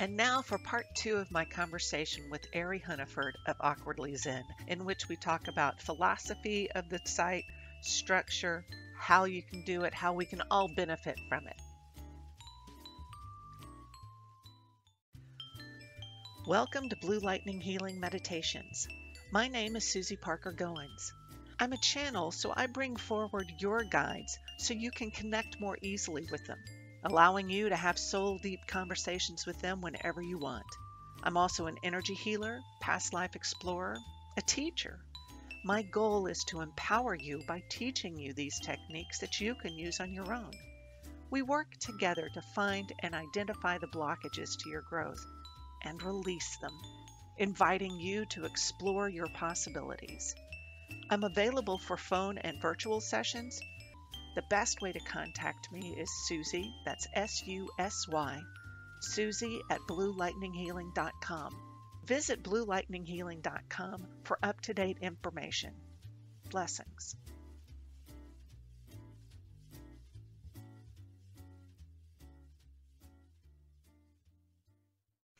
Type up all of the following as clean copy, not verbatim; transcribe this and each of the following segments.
And now for part 2 of my conversation with Ari Hunniford of Awkwardly Zen, in which we talk about philosophy of the site, structure, how you can do it, how we can all benefit from it. Welcome to Blue Lightning Healing Meditations. My name is Susie Parker Goins. I'm a channel, so I bring forward your guides so you can connect more easily with them, allowing you to have soul-deep conversations with them whenever you want. I'm also an energy healer, past life explorer, a teacher. My goal is to empower you by teaching you these techniques that you can use on your own. We work together to find and identify the blockages to your growth and release them, inviting you to explore your possibilities. I'm available for phone and virtual sessions. The best way to contact me is Susie, that's S-U-S-Y, Susie at BlueLightningHealing.com. Visit BlueLightningHealing.com for up-to-date information. Blessings.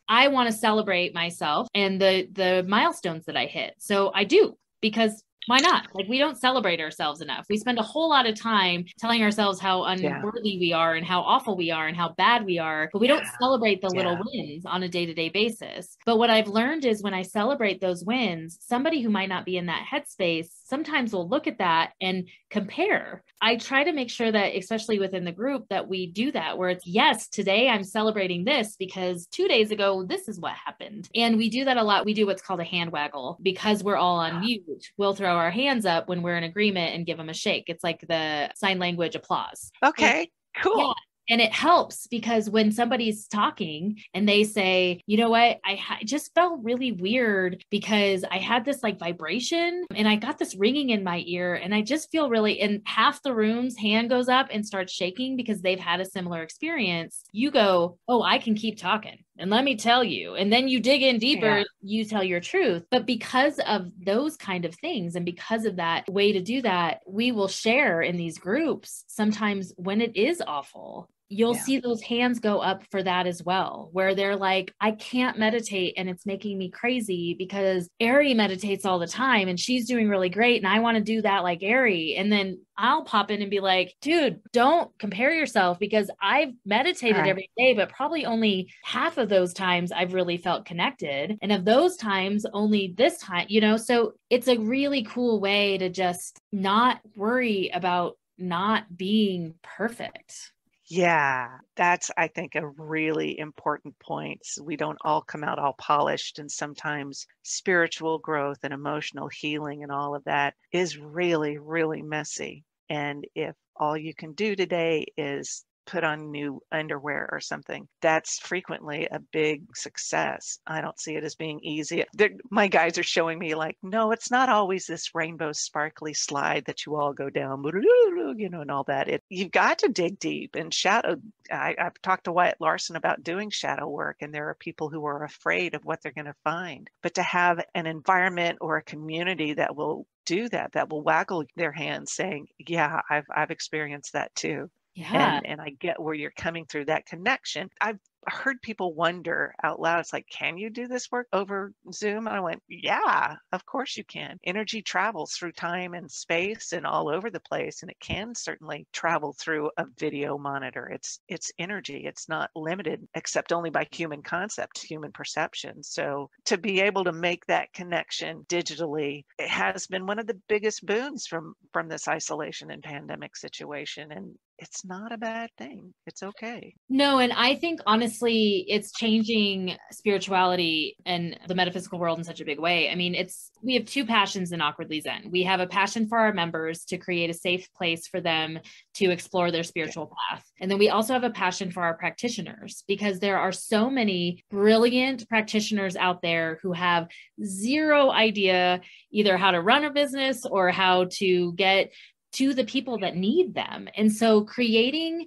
I want to celebrate myself and the milestones that I hit. So I do, because why not? Like, we don't celebrate ourselves enough. We spend a whole lot of time telling ourselves how unworthy we are and how awful we are and how bad we are, but we don't celebrate the little wins on a day-to-day basis. But what I've learned is when I celebrate those wins, somebody who might not be in that headspace sometimes will look at that and compare. I try to make sure that, especially within the group, that we do that, where it's, yes, today I'm celebrating this because 2 days ago, this is what happened. And we do that a lot. We do what's called a hand waggle because we're all on mute. We'll throw our hands up when we're in agreement and give them a shake. It's like the sign language applause. Okay, cool. Yeah. And it helps because when somebody's talking and they say, you know what, I just felt really weird because I had this like vibration and I got this ringing in my ear and I just feel really, and half the room's hand goes up and starts shaking because they've had a similar experience. You go, oh, I can keep talking. And let me tell you, and then you dig in deeper, you tell your truth. But because of those kind of things, and because of that way to do that, we will share in these groups sometimes when it is awful. You'll see those hands go up for that as well, where they're like, I can't meditate and it's making me crazy because Ari meditates all the time and she's doing really great. And I want to do that like Ari. And then I'll pop in and be like, dude, don't compare yourself because I've meditated every day, but probably only half of those times I've really felt connected. And of those times, only this time, so it's a really cool way to just not worry about not being perfect. Yeah, that's, I think, a really important point. We don't all come out all polished, and sometimes spiritual growth and emotional healing and all of that is really, really messy. And if all you can do today is put on new underwear or something, that's frequently a big success. I don't see it as being easy. My guys are showing me like, no, it's not always this rainbow sparkly slide that you all go down, and all that. You've got to dig deep and shadow. I've talked to Wyatt Larson about doing shadow work, and there are people who are afraid of what they're going to find. But to have an environment or a community that will do that will waggle their hands saying, yeah, I've experienced that too. Yeah. And I get where you're coming through that connection. I've heard people wonder out loud, it's like, can you do this work over Zoom? And I went, yeah, of course you can. Energy travels through time and space and all over the place. And it can certainly travel through a video monitor. It's energy. It's not limited except only by human concept, human perception. So to be able to make that connection digitally, it has been one of the biggest boons from this isolation and pandemic situation. And it's not a bad thing. It's okay. No, and I think honestly, it's changing spirituality and the metaphysical world in such a big way. I mean, we have two passions in Awkwardly Zen. We have a passion for our members to create a safe place for them to explore their spiritual path. And then we also have a passion for our practitioners because there are so many brilliant practitioners out there who have zero idea either how to run a business or how to get to the people that need them. And so creating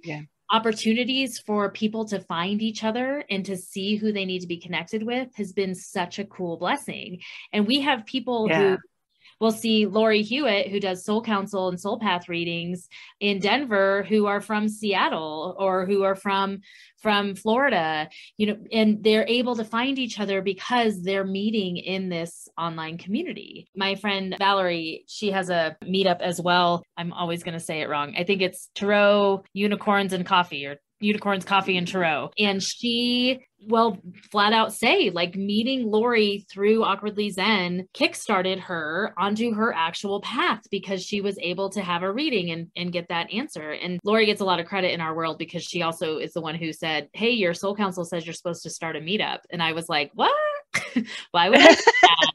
opportunities for people to find each other and to see who they need to be connected with has been such a cool blessing. And we have people who We'll see Lori Hewitt, who does Soul Council and Soul Path readings in Denver, who are from Seattle or who are from Florida, and they're able to find each other because they're meeting in this online community. My friend Valerie, she has a meetup as well. I'm always going to say it wrong. I think it's Tarot, Unicorns and Coffee, or Unicorns, Coffee, and Tarot. And she will flat out say, like, meeting Lori through Awkwardly Zen kickstarted her onto her actual path because she was able to have a reading and get that answer. And Lori gets a lot of credit in our world because she also is the one who said, hey, your soul council says you're supposed to start a meetup. And I was like, what? Why would I do that?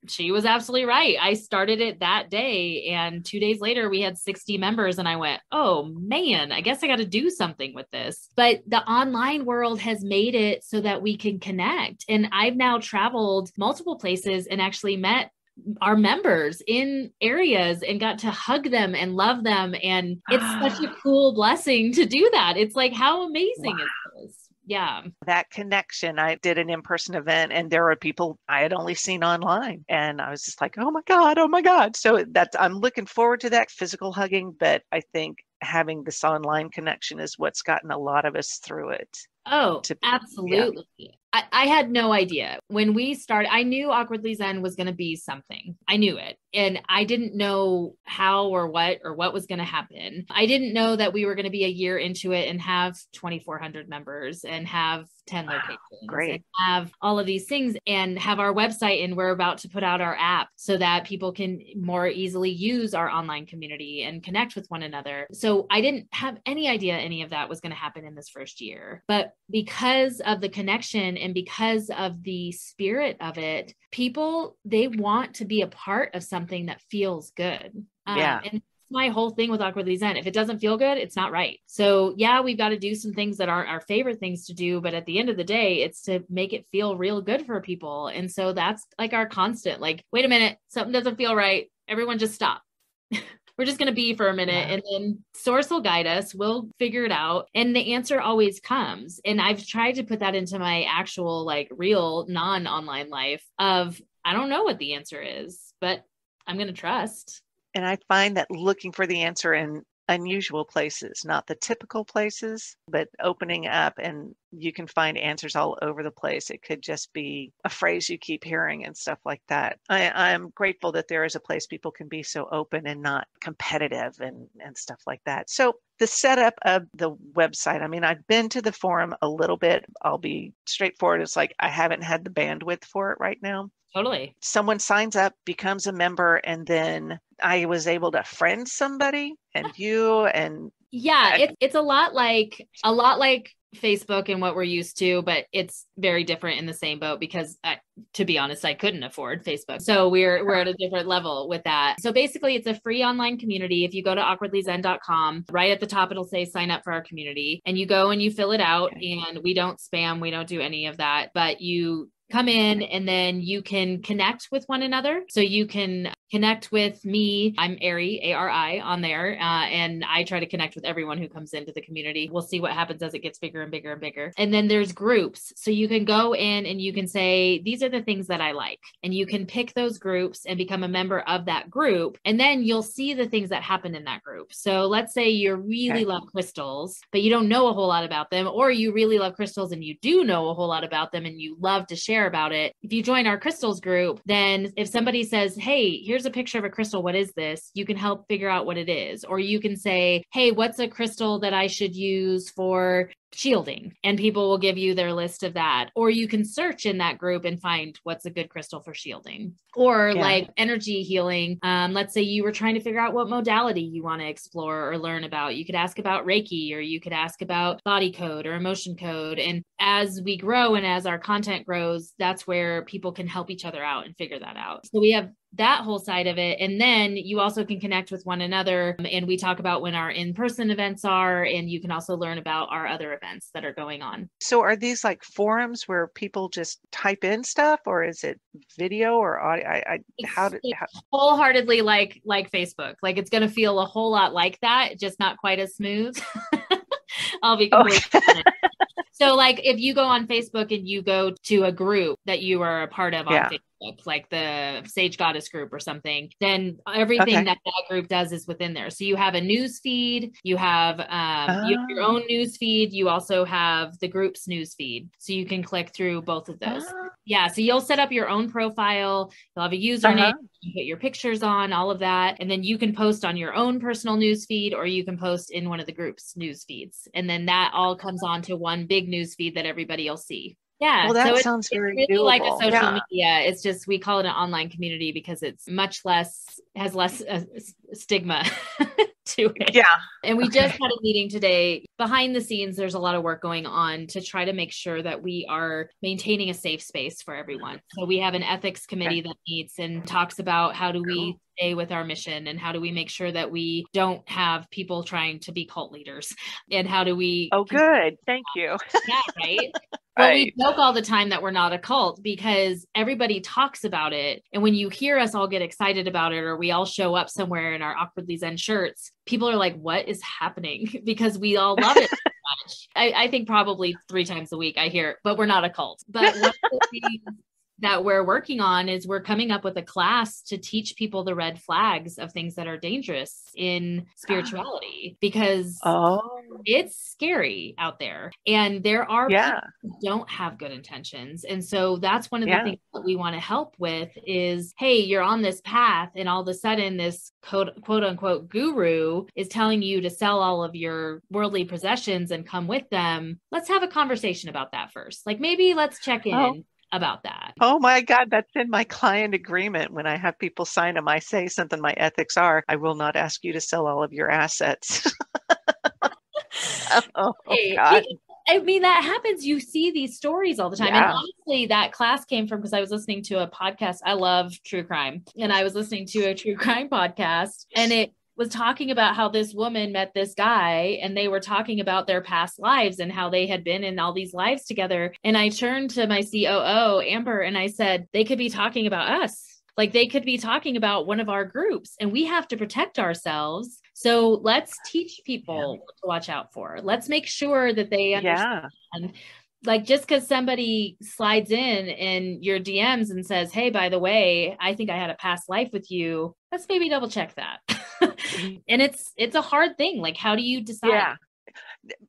She was absolutely right. I started it that day, and 2 days later we had 60 members, and I went, oh man, I guess I got to do something with this. But the online world has made it so that we can connect. And I've now traveled multiple places and actually met our members in areas and got to hug them and love them. And it's such a cool blessing to do that. It's like, how amazing is this? Yeah. That connection. I did an in-person event and there were people I had only seen online. And I was just like, oh my God, oh my God. So I'm looking forward to that physical hugging, but I think having this online connection is what's gotten a lot of us through it. Oh, absolutely. Yeah. I had no idea. When we started, I knew Awkwardly Zen was going to be something. I knew it. And I didn't know how or what was going to happen. I didn't know that we were going to be a year into it and have 2,400 members and have 10 locations. Great. And have all of these things and have our website. And we're about to put out our app so that people can more easily use our online community and connect with one another. So I didn't have any idea any of that was going to happen in this first year. But because of the connection and because of the spirit of it, people, they want to be a part of something that feels good. Yeah. And my whole thing with Awkwardly Zen. If it doesn't feel good, it's not right. So yeah, we've got to do some things that aren't our favorite things to do, but at the end of the day, it's to make it feel real good for people. And so that's like our constant, like, wait a minute, something doesn't feel right. Everyone just stop. We're just going to be for a minute, and then Source will guide us. We'll figure it out. And the answer always comes. And I've tried to put that into my actual, like, real non-online life of, I don't know what the answer is, but I'm going to trust. And I find that looking for the answer in unusual places, not the typical places, but opening up, and you can find answers all over the place. It could just be a phrase you keep hearing and stuff like that. I'm grateful that there is a place people can be so open and not competitive and stuff like that. So the setup of the website, I mean, I've been to the forum a little bit. I'll be straightforward. It's like I haven't had the bandwidth for it right now. Totally. Someone signs up, becomes a member, and then I was able to friend somebody and you and yeah, it's a lot like Facebook and what we're used to, but it's very different in the same boat because to be honest, I couldn't afford Facebook. So we're at a different level with that. So basically it's a free online community. If you go to awkwardlyzen.com, right at the top, it'll say sign up for our community, and you go and you fill it out. Okay. And we don't spam. We don't do any of that, but you come in and then you can connect with one another. So you can connect with me. I'm Ari, A-R-I on there. And I try to connect with everyone who comes into the community. We'll see what happens as it gets bigger and bigger and bigger. And then there's groups. So you can go in and you can say, these are the things that I like. And you can pick those groups and become a member of that group. And then you'll see the things that happen in that group. So let's say you really love crystals, but you don't know a whole lot about them, or you really love crystals and you do know a whole lot about them and you love to share about it. If you join our crystals group, then if somebody says, hey, here's a picture of a crystal, what is this? You can help figure out what it is. Or you can say, hey, what's a crystal that I should use for shielding? And people will give you their list of that. Or you can search in that group and find what's a good crystal for shielding. Or like energy healing. Let's say you were trying to figure out what modality you want to explore or learn about. You could ask about Reiki, or you could ask about body code or emotion code. And as we grow and as our content grows, that's where people can help each other out and figure that out. So we have that whole side of it. And then you also can connect with one another. And we talk about when our in-person events are, and you can also learn about our other events that are going on. So are these like forums where people just type in stuff, or is it video or audio? How wholeheartedly like Facebook. Like it's going to feel a whole lot like that, just not quite as smooth. I'll be completely honest. So like if you go on Facebook and you go to a group that you are a part of on Facebook, like the Sage Goddess group or something, then everything Okay. that group does is within there. So you have a news feed, you have your own news feed, you also have the group's news feed. So you can click through both of those. Yeah. So you'll set up your own profile, you'll have a username, you put your pictures on, all of that. And then you can post on your own personal news feed, or you can post in one of the group's news feeds. And then that all comes onto one big news feed that everybody will see. Yeah. Well, that so sounds very really doable. like a social media. It's just, we call it an online community because it's has less stigma to it. Yeah. And we just had a meeting today. Behind the scenes, there's a lot of work going on to try to make sure that we are maintaining a safe space for everyone. So we have an ethics committee that meets and talks about how do we stay with our mission, and how do we make sure that we don't have people trying to be cult leaders, and how do we good. Thank you. Yeah, right. Well, we joke all the time that we're not a cult because everybody talks about it. And when you hear us all get excited about it, or we all show up somewhere in our awkwardly Zen shirts, people are like, what is happening? Because we all love it so much. I think probably 3 times a week I hear, but we're not a cult. But one of the things that we're working on is we're coming up with a class to teach people the red flags of things that are dangerous in spirituality, because it's scary out there, and there are people who don't have good intentions. And so that's one of the things that we want to help with is, hey, you're on this path, and all of a sudden this quote unquote guru is telling you to sell all of your worldly possessions and come with them. Let's have a conversation about that first. Like, maybe let's check in about that. Oh my God, that's in my client agreement. When I have people sign them, I say something, my ethics are, I will not ask you to sell all of your assets. God. I mean, that happens. You see these stories all the time. And honestly, that class came from, because I was listening to a podcast. I love true crime. And I was listening to a true crime podcast, and it was talking about how this woman met this guy, and they were talking about their past lives and how they had been in all these lives together. And I turned to my COO, Amber, and I said, they could be talking about us. Like, they could be talking about one of our groups, and we have to protect ourselves. So let's teach people what to watch out for. Let's make sure that they understand. Like, just because somebody slides in your DMs and says, hey, by the way, I think I had a past life with you, let's maybe double check that. And it's a hard thing. Like, how do you decide? Yeah.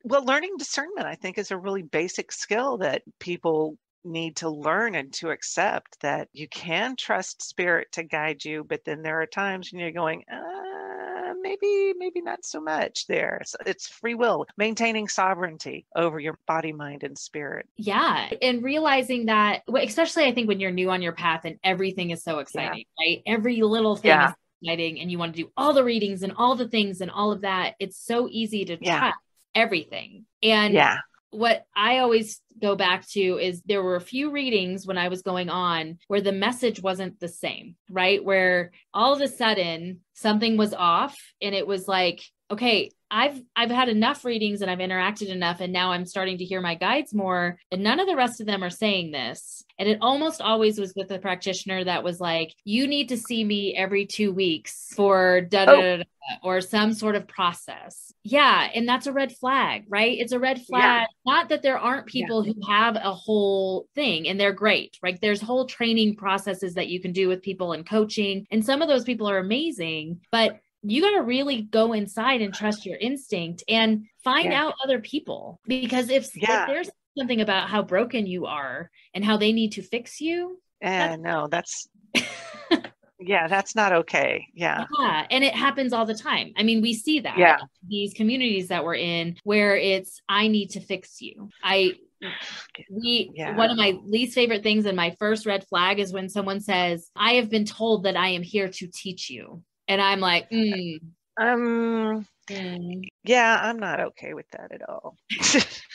Well, learning discernment, I think, is a really basic skill that people need to learn and to accept, that you can trust spirit to guide you, but then there are times when you're going, maybe not so much there. So it's free will, maintaining sovereignty over your body, mind, and spirit. Yeah. And realizing that, especially I think when you're new on your path and everything is so exciting, right? Every little thing is exciting, and you want to do all the readings and all the things and all of that. It's so easy to trust everything. And what I always go back to is there were a few readings when I was going on where the message wasn't the same, right? Where all of a sudden something was off, and it was like, okay, I've had enough readings and I've interacted enough, and now I'm starting to hear my guides more, and none of the rest of them are saying this. And it almost always was with a practitioner that was like, you need to see me every 2 weeks for or some sort of process. Yeah. And that's a red flag, right? It's a red flag. Not that there aren't people who have a whole thing and they're great, right? There's whole training processes that you can do with people and coaching. And some of those people are amazing, but you got to really go inside and trust your instinct and find out other people. Because if there's something about how broken you are and how they need to fix you. That's that's not okay. Yeah. And it happens all the time. I mean, we see that these communities that we're in where it's, I need to fix you. One of my least favorite things and my first red flag is when someone says, I have been told that I am here to teach you. And I'm like, I'm not okay with that at all.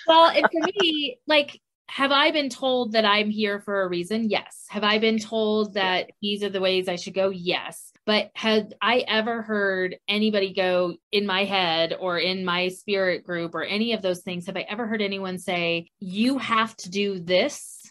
Well, and for me, like, have I been told that I'm here for a reason? Yes. Have I been told that these are the ways I should go? Yes. But had I ever heard anybody go in my head or in my spirit group or any of those things? Have I ever heard anyone say, you have to do this?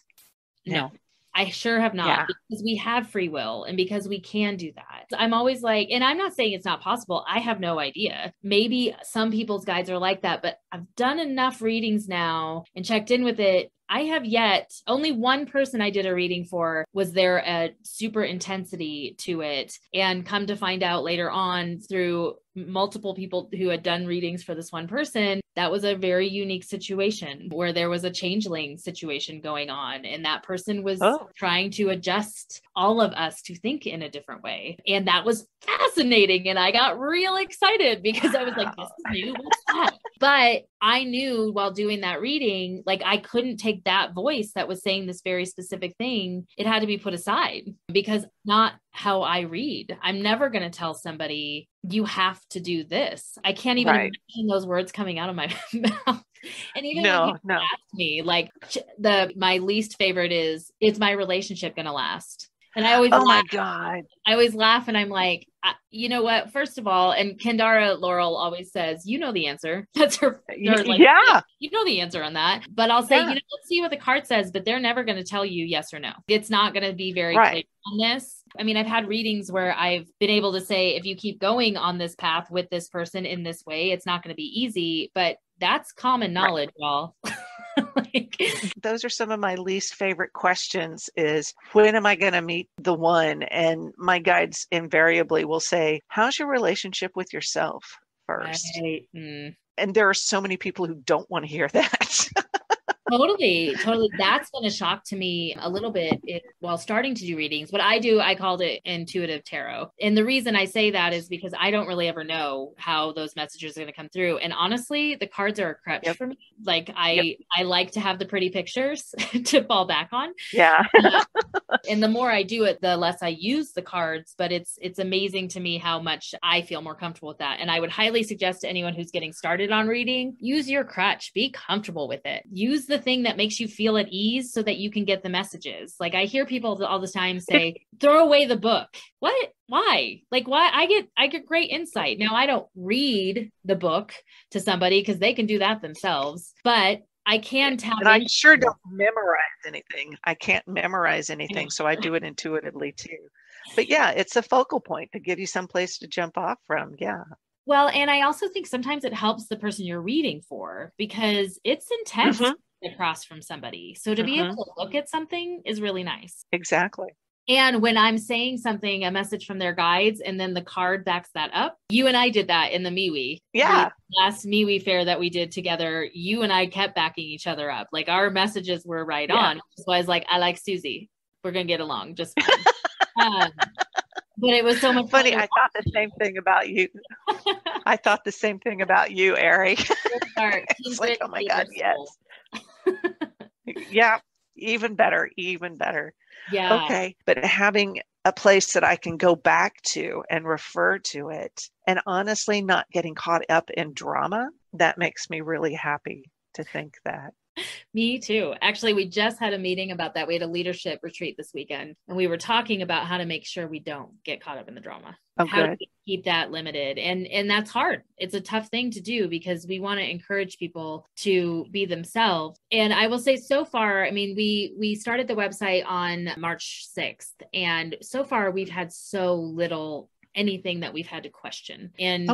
No. I sure have not, because we have free will and because we can do that. I'm always like, and I'm not saying it's not possible. I have no idea. Maybe some people's guides are like that, but I've done enough readings now and checked in with it I have yet, only one person I did a reading for was there a super intensity to it, and come to find out later on through multiple people who had done readings for this one person, that was a very unique situation where there was a changeling situation going on. And that person was trying to adjust all of us to think in a different way. And that was fascinating. And I got real excited because I was like, this is new. What's that? But I knew while doing that reading, like I couldn't take that voice that was saying this very specific thing. It had to be put aside because not how I read. I'm never going to tell somebody you have to do this. I can't even imagine those words coming out of my mouth. And even when people ask me, like my least favorite is my relationship going to last? And I always my God. I always laugh and I'm like, you know what? First of all, and Kendara Laurel always says, you know the answer. That's her. Like, you know the answer on that. But I'll say, let's see what the card says, but they're never going to tell you yes or no. It's not going to be very clear on this. I mean, I've had readings where I've been able to say, if you keep going on this path with this person in this way, it's not going to be easy, but that's common knowledge, y'all. Those are some of my least favorite questions is, when am I going to meet the one? And my guides invariably will say, how's your relationship with yourself first? And there are so many people who don't want to hear that. Totally. That's been a shock to me a little bit while starting to do readings. What I do, I called it intuitive tarot. And the reason I say that is because I don't really ever know how those messages are going to come through. And honestly, the cards are a crutch for me. Like I like to have the pretty pictures to fall back on. Yeah. And the more I do it, the less I use the cards, but it's amazing to me how much I feel more comfortable with that. And I would highly suggest to anyone who's getting started on reading, use your crutch, be comfortable with it. Use the thing that makes you feel at ease so that you can get the messages. Like I hear people all the time say, throw away the book. What? Why? Like why? I get great insight. Now I don't read the book to somebody because they can do that themselves, but I can tap and I sure don't memorize anything. I can't memorize anything. So I do it intuitively too. But yeah, it's a focal point to give you some place to jump off from. Yeah. Well, and I also think sometimes it helps the person you're reading for because it's intense to get across from somebody. So to be able to look at something is really nice. Exactly. And when I'm saying something, a message from their guides, and then the card backs that up. You and I did that in the MeWe. Yeah. The last MeWe fair that we did together, you and I kept backing each other up. Like our messages were right on. So I was like, I like Susie. We're going to get along just fine. But it was so much funny. I thought the same thing about you. I thought the same thing about you, Ari. It's like, oh my God, yes. Yeah, even better. Yeah. Okay. But having a place that I can go back to and refer to it, and honestly not getting caught up in drama, that makes me really happy to think that. Me too. Actually, we just had a meeting about that. We had a leadership retreat this weekend, and we were talking about how to make sure we don't get caught up in the drama. How to keep that limited. And that's hard. It's a tough thing to do because we want to encourage people to be themselves. And I will say so far, I mean, we started the website on March 6th, and so far we've had so little anything that we've had to question, and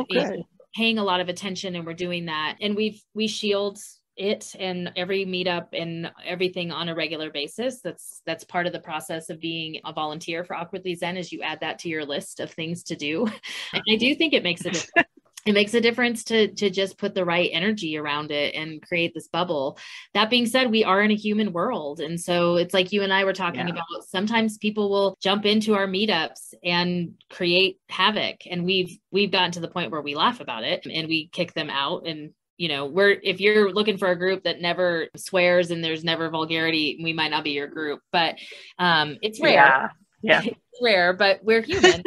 paying a lot of attention, and we're doing that. And we shield it and every meetup and everything on a regular basis. That's part of the process of being a volunteer for Awkwardly Zen, is you add that to your list of things to do. And I do think it makes a difference. It makes a difference to just put the right energy around it and create this bubble. That being said, we are in a human world. And so it's like you and I were talking about, sometimes people will jump into our meetups and create havoc. And we've gotten to the point where we laugh about it and we kick them out. And you know, if you're looking for a group that never swears and there's never vulgarity, we might not be your group, but it's rare. Yeah. It's rare, but we're human.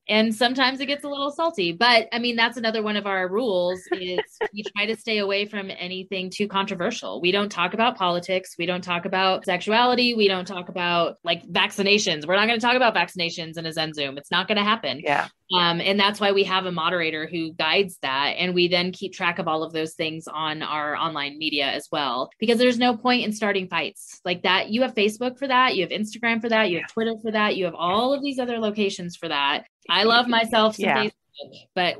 And sometimes it gets a little salty, but I mean, that's another one of our rules is we try to stay away from anything too controversial. We don't talk about politics. We don't talk about sexuality. We don't talk about like vaccinations. We're not going to talk about vaccinations in a Zen Zoom. It's not going to happen. Yeah. And that's why we have a moderator who guides that. And we then keep track of all of those things on our online media as well, because there's no point in starting fights like that. You have Facebook for that. You have Instagram for that. You have Twitter for that. You have all of these other locations for that. I love myself some Facebook. but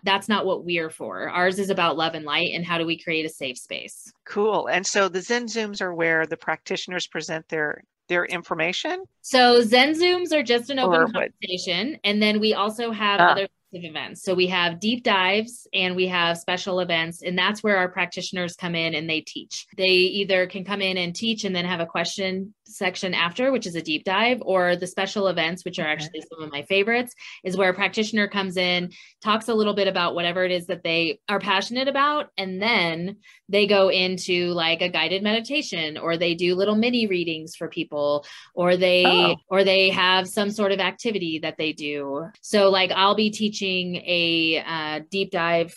that's not what we're for. Ours is about love and light and how do we create a safe space. Cool. And so the Zen Zooms are where the practitioners present their information? So Zen Zooms are just an open conversation. And then we also have other events. So we have deep dives and we have special events, and that's where our practitioners come in and they teach. They either can come in and teach and then have a question section after, which is a deep dive, or the special events, which are actually some of my favorites, is where a practitioner comes in, talks a little bit about whatever it is that they are passionate about, and then they go into like a guided meditation, or they do little mini readings for people, or they have some sort of activity that they do. So like I'll be teaching a deep dive,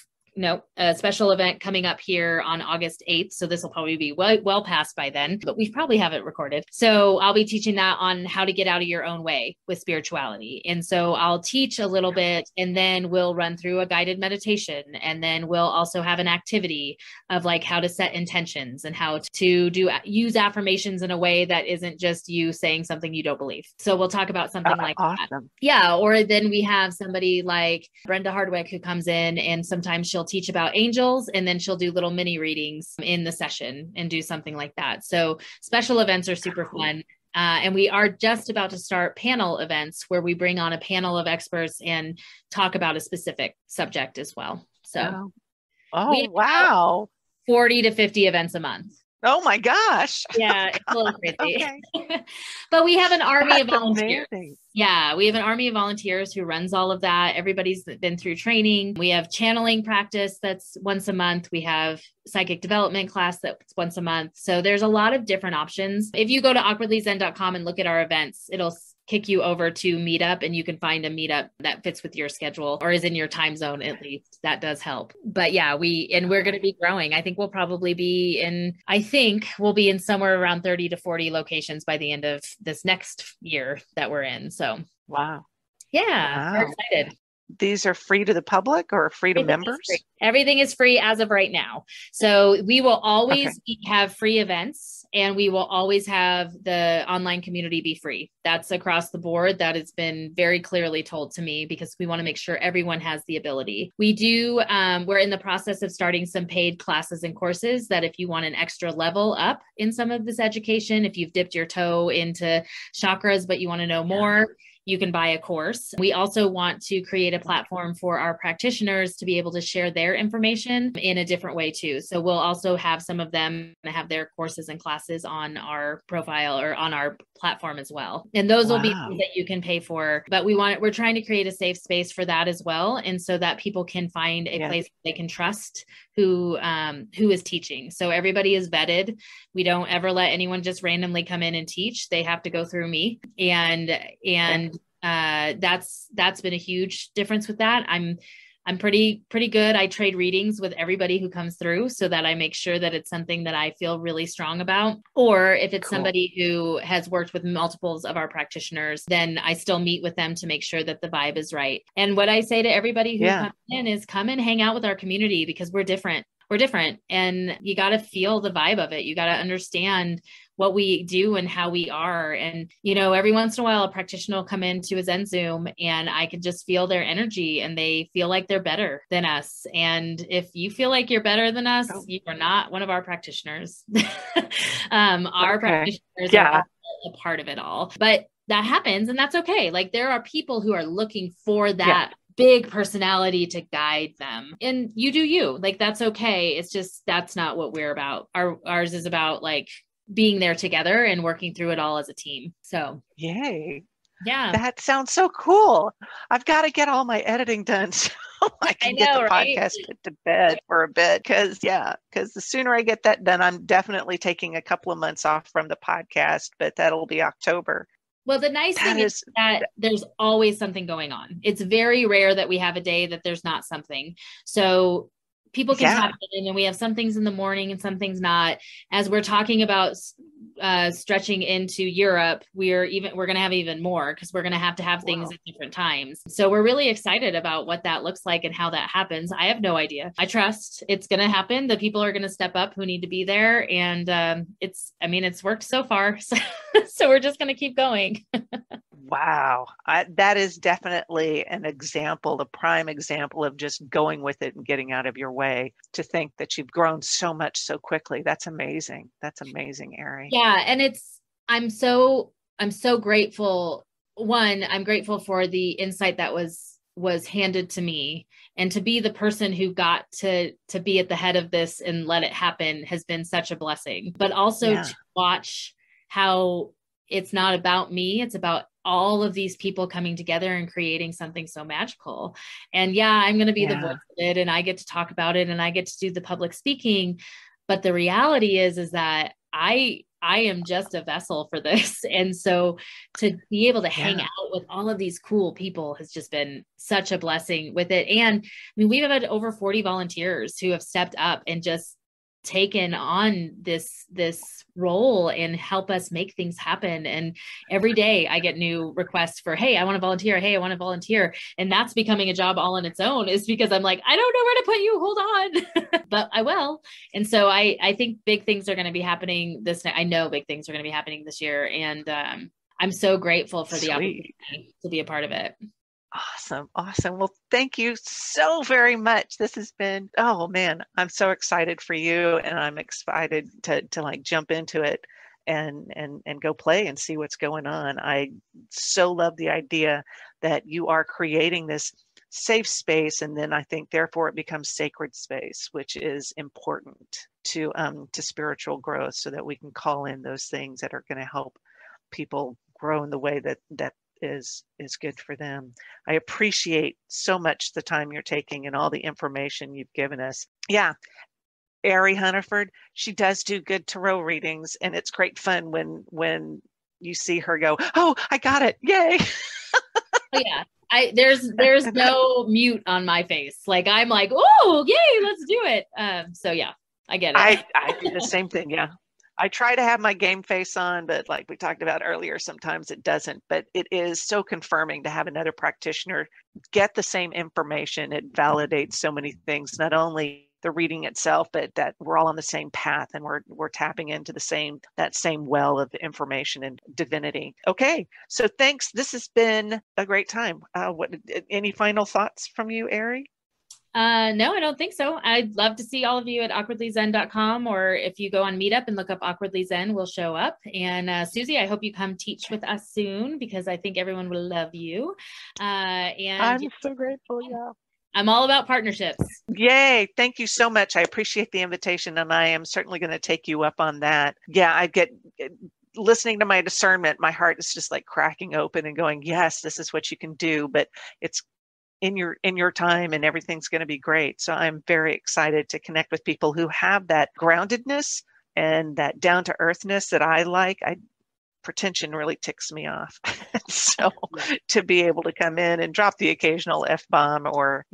a special event coming up here on August 8th. So this will probably be well past by then, but we probably have it recorded. So I'll be teaching that on how to get out of your own way with spirituality. And so I'll teach a little bit, and then we'll run through a guided meditation. And then we'll also have an activity of like how to set intentions and how to use affirmations in a way that isn't just you saying something you don't believe. So we'll talk about something like that. Yeah. Or then we have somebody like Brenda Hardwick who comes in, and sometimes she'll teach about angels, and then she'll do little mini readings in the session and do something like that. So special events are super fun. And we are just about to start panel events where we bring on a panel of experts and talk about a specific subject as well. So wow. 40 to 50 events a month. Oh my gosh. Yeah, it's a little crazy. But we have an army of volunteers. Amazing. Yeah, we have an army of volunteers who runs all of that. Everybody's been through training. We have channeling practice that's once a month. We have psychic development class that's once a month. So there's a lot of different options. If you go to awkwardlyzen.com and look at our events, it'll kick you over to Meetup, and you can find a Meetup that fits with your schedule or is in your time zone. At least that does help. But yeah, we're going to be growing. I think we'll be in somewhere around 30 to 40 locations by the end of this next year that we're in. So, wow. Yeah, we're excited. These are free to the public or free to members? Everything is free as of right now. So we will always have free events, and we will always have the online community be free. That's across the board. That has been very clearly told to me, because we want to make sure everyone has the ability. We do, we're in the process of starting some paid classes and courses that if you want an extra level up in some of this education, if you've dipped your toe into chakras, but you want to know more, you can buy a course. We also want to create a platform for our practitioners to be able to share their information in a different way too. So we'll also have some of them have their courses and classes on our profile or on our platform as well. And those will be things that you can pay for, but we're trying to create a safe space for that as well. And so that people can find a place they can trust who is teaching. So everybody is vetted. We don't ever let anyone just randomly come in and teach. They have to go through me. And that's been a huge difference with that. I'm pretty good. I trade readings with everybody who comes through so that I make sure that it's something that I feel really strong about. Or if it's somebody who has worked with multiples of our practitioners, then I still meet with them to make sure that the vibe is right. And what I say to everybody who comes in is come and hang out with our community, because we're different. We're different, and you got to feel the vibe of it. You got to understand what we do and how we are. And, every once in a while, a practitioner will come into a Zen Zoom and I can just feel their energy, and they feel like they're better than us. And if you feel like you're better than us, you are not one of our practitioners. Our practitioners are a part of it all, but that happens, and that's okay. Like, there are people who are looking for that big personality to guide them, and you do you. Like, that's okay. It's just, that's not what we're about. Ours is about like being there together and working through it all as a team. So yay. Yeah. That sounds so cool. I've got to get all my editing done so I can get the podcast put to bed for a bit. Because the sooner I get that done, I'm definitely taking a couple of months off from the podcast, but that'll be October. Well, the nice thing is that there's always something going on. It's very rare that we have a day that there's not something. So people can tap in, and we have some things in the morning and some things not. As we're talking about stretching into Europe, we're going to have even more, because we're going to have things at different times. So we're really excited about what that looks like and how that happens. I have no idea. I trust it's going to happen. The people are going to step up who need to be there. And it's worked so far. So we're just going to keep going. Wow. That is definitely an example, a prime example of just going with it and getting out of your way. To think that you've grown so much so quickly. That's amazing. That's amazing, Ari. Yeah. And I'm so grateful. One, I'm grateful for the insight that was handed to me, and to be the person who got to be at the head of this and let it happen has been such a blessing. But also to watch how it's not about me, it's about all of these people coming together and creating something so magical. And yeah, I'm going to be the voice of it, and I get to talk about it, and I get to do the public speaking. But the reality is that I am just a vessel for this. And so to be able to hang out with all of these cool people has just been such a blessing with it. And I mean, we've had over 40 volunteers who have stepped up and just taken on this role and help us make things happen. And every day I get new requests for, hey, I want to volunteer. Hey, I want to volunteer. And that's becoming a job all on its own, is because I'm like, I don't know where to put you. Hold on. But I will. And so I think big things are going to be happening I know big things are going to be happening this year. And I'm so grateful for the opportunity to be a part of it. Awesome. Awesome. Well, thank you so very much. This has been, oh man, I'm so excited for you, and I'm excited to like jump into it and go play and see what's going on. I so love the idea that you are creating this safe space, and then I think therefore it becomes sacred space, which is important to spiritual growth, so that we can call in those things that are going to help people grow in the way that is good for them. I appreciate so much the time you're taking and all the information you've given us. Yeah. Ari Hunniford, she does do good tarot readings, and it's great fun when you see her go, oh, I got it. Yay. Oh, yeah. There's no mute on my face. Like, I'm like, oh, yay, let's do it. So yeah, I get it. I do the same thing. Yeah. I try to have my game face on, but like we talked about earlier, sometimes it doesn't. But it is so confirming to have another practitioner get the same information. It validates so many things, not only the reading itself, but that we're all on the same path, and we're tapping into that same well of information and divinity. Okay, so thanks. This has been a great time. Any final thoughts from you, Ari? No, I don't think so. I'd love to see all of you at awkwardlyzen.com, or if you go on Meetup and look up Awkwardly Zen, we'll show up. And Susie, I hope you come teach with us soon, because I think everyone will love you. And I'm so grateful. Yeah. I'm all about partnerships. Yay. Thank you so much. I appreciate the invitation, and I am certainly going to take you up on that. Yeah, I get listening to my discernment. My heart is just like cracking open and going, yes, this is what you can do, but it's in your time, and everything's going to be great. So I'm very excited to connect with people who have that groundedness and that down to earthness that I like. Pretension really ticks me off. So to be able to come in and drop the occasional F-bomb, or,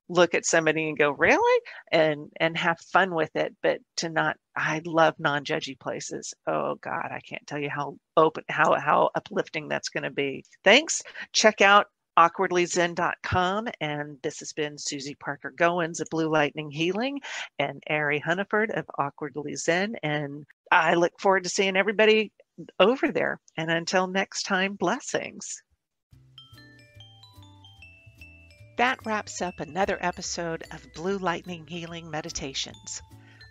look at somebody and go, really? And have fun with it. But I love non-judgy places. Oh God, I can't tell you how uplifting that's going to be. Thanks. Check out awkwardlyzen.com. And this has been Susie Parker Goins of Blue Lightning Healing, and Ari Hunniford of Awkwardly Zen. And I look forward to seeing everybody over there. And until next time, blessings. That wraps up another episode of Blue Lightning Healing Meditations.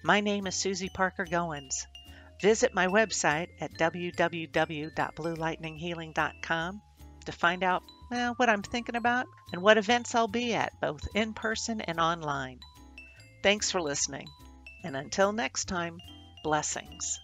My name is Susie Parker Goins. Visit my website at www.bluelightninghealing.com to find out what I'm thinking about and what events I'll be at, both in person and online. Thanks for listening. And until next time, blessings.